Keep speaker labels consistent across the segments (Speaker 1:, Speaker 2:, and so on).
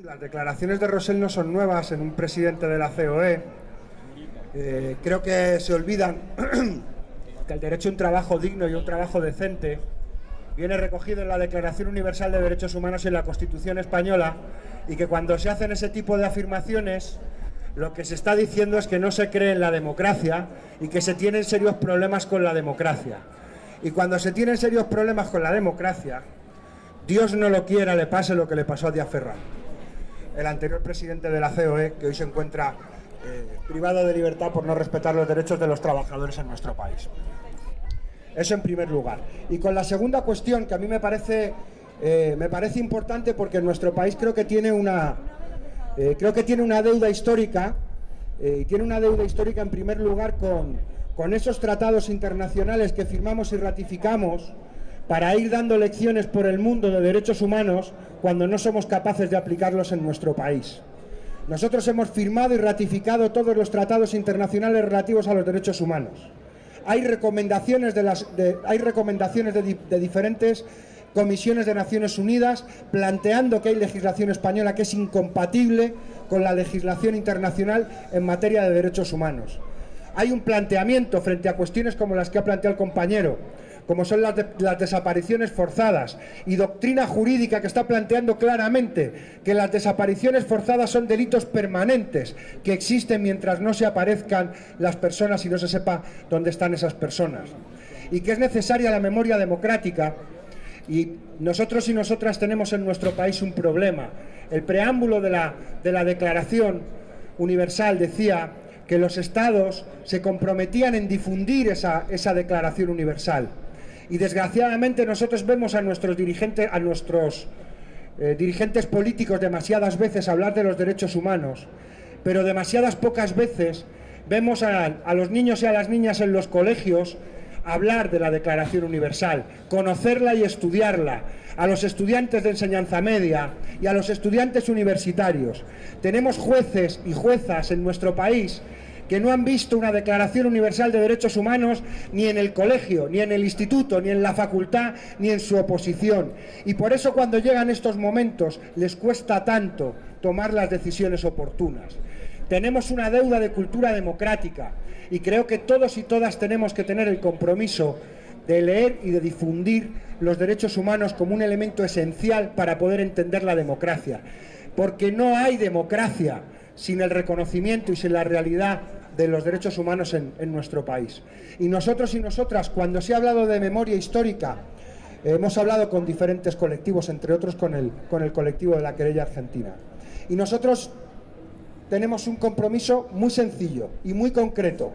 Speaker 1: Las declaraciones de Rosell no son nuevas en un presidente de la COE. Creo que se olvidan que el derecho a un trabajo digno y un trabajo decente viene recogido en la Declaración Universal de Derechos Humanos y en la Constitución Española, y que cuando se hacen ese tipo de afirmaciones lo que se está diciendo es que no se cree en la democracia y que se tienen serios problemas con la democracia. Y cuando se tienen serios problemas con la democracia, Dios no lo quiera, le pase lo que le pasó a Díaz Ferrán, el anterior presidente de la COE, que hoy se encuentra privado de libertad por no respetar los derechos de los trabajadores en nuestro país. Eso en primer lugar. Y con la segunda cuestión, que a mí me parece importante, porque en nuestro país creo que tiene una deuda histórica, y tiene una deuda histórica en primer lugar con esos tratados internacionales que firmamos y ratificamos para ir dando lecciones por el mundo de derechos humanos cuando no somos capaces de aplicarlos en nuestro país. Nosotros hemos firmado y ratificado todos los tratados internacionales relativos a los derechos humanos. Hay recomendaciones de diferentes comisiones de Naciones Unidas planteando que hay legislación española que es incompatible con la legislación internacional en materia de derechos humanos. Hay un planteamiento frente a cuestiones como las que ha planteado el compañero, como son las desapariciones forzadas, y doctrina jurídica que está planteando claramente que las desapariciones forzadas son delitos permanentes que existen mientras no se aparezcan las personas y no se sepa dónde están esas personas, y que es necesaria la memoria democrática. Y nosotros y nosotras tenemos en nuestro país un problema. El preámbulo de la Declaración Universal decía que los Estados se comprometían en difundir esa Declaración Universal. Y desgraciadamente nosotros vemos a nuestros dirigentes políticos demasiadas veces hablar de los derechos humanos, pero demasiadas pocas veces vemos a los niños y a las niñas en los colegios hablar de la Declaración Universal, conocerla y estudiarla, a los estudiantes de enseñanza media y a los estudiantes universitarios. Tenemos jueces y juezas en nuestro país que no han visto una Declaración Universal de Derechos Humanos ni en el colegio, ni en el instituto, ni en la facultad, ni en su oposición. Y por eso cuando llegan estos momentos les cuesta tanto tomar las decisiones oportunas. Tenemos una deuda de cultura democrática y creo que todos y todas tenemos que tener el compromiso de leer y de difundir los derechos humanos como un elemento esencial para poder entender la democracia. Porque no hay democracia sin el reconocimiento y sin la realidad de los derechos humanos en nuestro país. Y nosotros y nosotras, cuando se ha hablado de memoria histórica, hemos hablado con diferentes colectivos, entre otros con el colectivo de la Querella Argentina. Y nosotros tenemos un compromiso muy sencillo y muy concreto: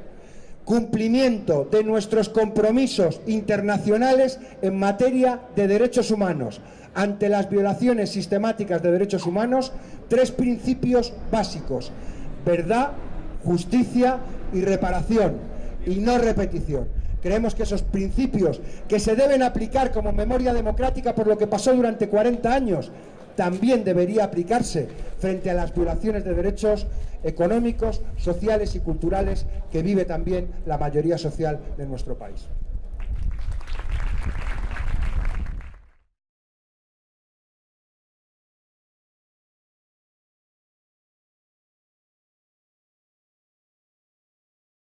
Speaker 1: cumplimiento de nuestros compromisos internacionales en materia de derechos humanos. Ante las violaciones sistemáticas de derechos humanos, 3 principios básicos: verdad, justicia y reparación, y no repetición. Creemos que esos principios, que se deben aplicar como memoria democrática por lo que pasó durante 40 años, también debería aplicarse frente a las violaciones de derechos económicos, sociales y culturales que vive también la mayoría social de nuestro país.